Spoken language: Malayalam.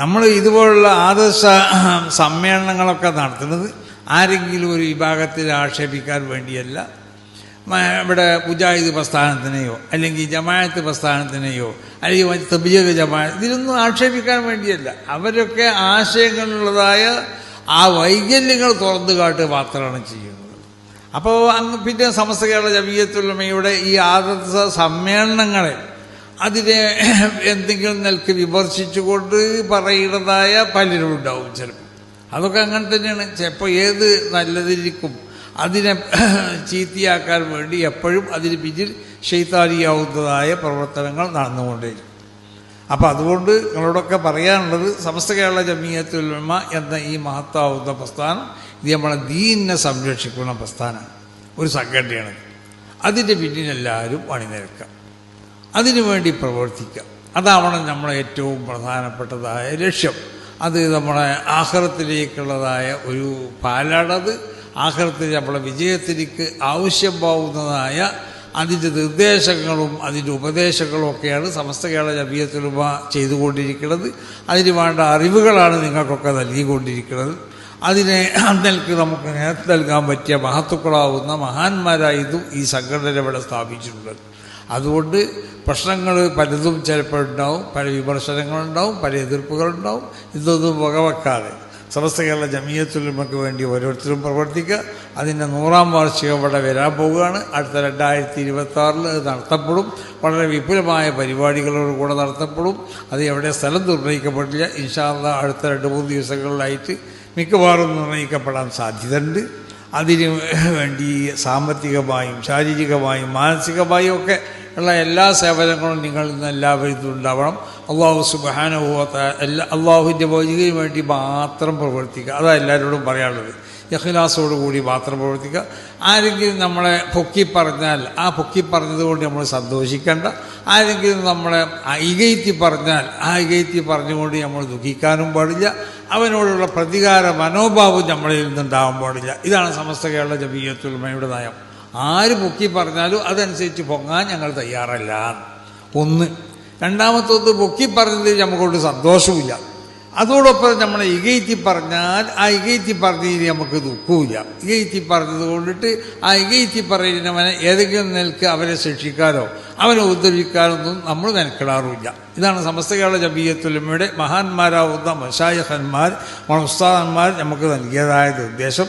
നമ്മൾ ഇതുപോലുള്ള ആദർശ സമ്മേളനങ്ങളൊക്കെ നടത്തുന്നത് ആരെങ്കിലും ഒരു വിഭാഗത്തിൽ ആക്ഷേപിക്കാൻ വേണ്ടിയല്ല. ഇവിടെ മുജാഹിദ് പ്രസ്ഥാനത്തിനെയോ അല്ലെങ്കിൽ ജമാഅത്ത് പ്രസ്ഥാനത്തിനെയോ അല്ലെങ്കിൽ മറ്റ് തബ്ലീഗ് ജമാഅത്ത് ഇതിലൊന്നും ആക്ഷേപിക്കാൻ വേണ്ടിയല്ല. അവരൊക്കെ ആശയങ്ങളുള്ളതായ ആ വൈകല്യങ്ങൾ തുറന്നു കാട്ടുക മാത്രമാണ് ചെയ്യുന്നത്. അപ്പോൾ പിന്നെ സമസ്ത കേരള ജമീയത്തുൽ ഉലമയുടെ ഈ ആദർശ സമ്മേളനങ്ങളെ അതിനെ എന്തെങ്കിലും നിലക്ക് വിമർശിച്ചുകൊണ്ട് പറയുന്നതായ പലരും ഉണ്ടാവും. ചിലപ്പോൾ അതൊക്കെ അങ്ങനെ തന്നെയാണ്. ചിലപ്പോൾ ഏത് നല്ലതിരിക്കും അതിനെ ചീത്തയാക്കാൻ വേണ്ടി എപ്പോഴും അതിന് പിന്നിൽ ശൈത്താനിയാവുന്നതായ പ്രവർത്തനങ്ങൾ നടന്നുകൊണ്ടേയിരിക്കും. അപ്പോൾ അതുകൊണ്ട് നിങ്ങളോടൊക്കെ പറയാനുള്ളത്, സമസ്ത കേരള ജമീയത്തുൽ ഉലമ എന്ന ഈ മഹത്താവുന്ന പ്രസ്ഥാനം ഇത് നമ്മളെ ദീനിനെ സംരക്ഷിക്കുന്ന പ്രസ്ഥാനമാണ്, ഒരു സംഘടനയാണ്. അതിൻ്റെ പിന്നിലെല്ലാവരും അണിനിരക്കുക, അതിനുവേണ്ടി പ്രവർത്തിക്കുക. അതാവണം നമ്മളെ ഏറ്റവും പ്രധാനപ്പെട്ടതായ ലക്ഷ്യം. അത് നമ്മളെ ആഖിറത്തിലേക്കുള്ളതായ ഒരു പാലാടത്. ആഖിറത്തിൽ നമ്മളെ വിജയത്തിലേക്ക് ആവശ്യമാവുന്നതായ അതിൻ്റെ നിർദ്ദേശങ്ങളും അതിൻ്റെ ഉപദേശങ്ങളും ഒക്കെയാണ് സമസ്ത കേരള ജമീയത്തുൽ ഉലമ ചെയ്തുകൊണ്ടിരിക്കുന്നത്. അതിന് വേണ്ട അറിവുകളാണ് നിങ്ങൾക്കൊക്കെ നൽകിക്കൊണ്ടിരിക്കുന്നത്. അതിനെ അന്നൽക്ക് നമുക്ക് നേരത്തെ നൽകാൻ പറ്റിയ മഹത്തുക്കളാവുന്ന മഹാന്മാരായതും ഈ സംഘടന ഇവിടെ സ്ഥാപിച്ചിട്ടുള്ളത്. അതുകൊണ്ട് പ്രശ്നങ്ങൾ പലതും ചിലപ്പോഴുണ്ടാവും, പല വിമർശനങ്ങളുണ്ടാവും, പല എതിർപ്പുകളുണ്ടാവും. ഇതൊന്നും വകവെക്കാതെ സമസ്ത കേരള ജമീയത്തുൽ ഉലമയ്ക്ക് വേണ്ടി ഓരോരുത്തരും പ്രവർത്തിക്കുക. അതിൻ്റെ 100ാം വാർഷികം ഇവിടെ വരാൻ പോവുകയാണ്. അടുത്ത 2026 അത് നടത്തപ്പെടും. വളരെ വിപുലമായ പരിപാടികളോടുകൂടെ നടത്തപ്പെടും. അത് എവിടെ സ്ഥലം നിർണ്ണയിക്കപ്പെട്ടില്ല. ഇൻഷാ അല്ലാഹ് അടുത്ത 2-3 ദിവസങ്ങളിലായിട്ട് മിക്കവാറും നിർണ്ണയിക്കപ്പെടാൻ സാധ്യതയുണ്ട്. അതിന് വേണ്ടി സാമ്പത്തികമായും ശാരീരികമായും മാനസികമായും ഒക്കെ ഉള്ള എല്ലാ സേവനങ്ങളും നിങ്ങളിൽ നിന്ന് എല്ലാവരും ഉണ്ടാവണം. അള്ളാഹു സുബ്ഹാനഹു വ തആല അള്ളാഹുവിൻ്റെ വജഹിന് വേണ്ടി മാത്രം പ്രവർത്തിക്കുക. അതാ എല്ലാവരോടും പറയാനുള്ളത്. ഇഖ്ലാസോടുകൂടി മാത്രം പ്രവർത്തിക്കുക. ആരെങ്കിലും നമ്മളെ പൊക്കി പറഞ്ഞാൽ ആ പൊക്കി പറഞ്ഞതുകൊണ്ട് നമ്മൾ സന്തോഷിക്കേണ്ട. ആരെങ്കിലും നമ്മളെ ഇകഴ്ത്തി പറഞ്ഞാൽ ആ ഇകഴ്ത്തി പറഞ്ഞുകൊണ്ട് നമ്മൾ ദുഃഖിക്കാനും പാടില്ല. അവനോടുള്ള പ്രതികാര മനോഭാവം നമ്മളിൽ നിന്നുണ്ടാവാൻ പാടില്ല. ഇതാണ് സമസ്ത കേരള ജമീയത്തുൽ ഉലമയുടെ നയം. ആര് പൊക്കി പറഞ്ഞാലും അതനുസരിച്ച് പൊങ്ങാൻ ഞങ്ങൾ തയ്യാറല്ല. ഒന്ന്. രണ്ടാമത്തത്, പൊക്കി പറഞ്ഞതിൽ നമുക്കൊണ്ട് സന്തോഷമില്ല. അതോടൊപ്പം നമ്മളെ ഇകഴ്ത്തി പറഞ്ഞാൽ ആ ഇകഴ്ത്തി പറഞ്ഞതിന് നമുക്ക് ദുഃഖവുമില്ല. ഇകഴ്ത്തി പറഞ്ഞത് കൊണ്ടിട്ട് ആ ഇകഴ്ത്തി പറയുന്നവനെ ഏതെങ്കിലും നിലക്ക് അവരെ ശിക്ഷിക്കാനോ അവനെ ഉദ്ധരിക്കാനൊന്നും നമ്മൾ മെനക്കെടാറുമില്ല. ഇതാണ് സമസ്ത കേരള ജമീയത്തുൽ ഉലമയുടെ മഹാന്മാരാവുന്ന മശായിഖന്മാർ, ഉസ്താദന്മാർ നമുക്ക് നൽകിയതായ നിർദ്ദേശം.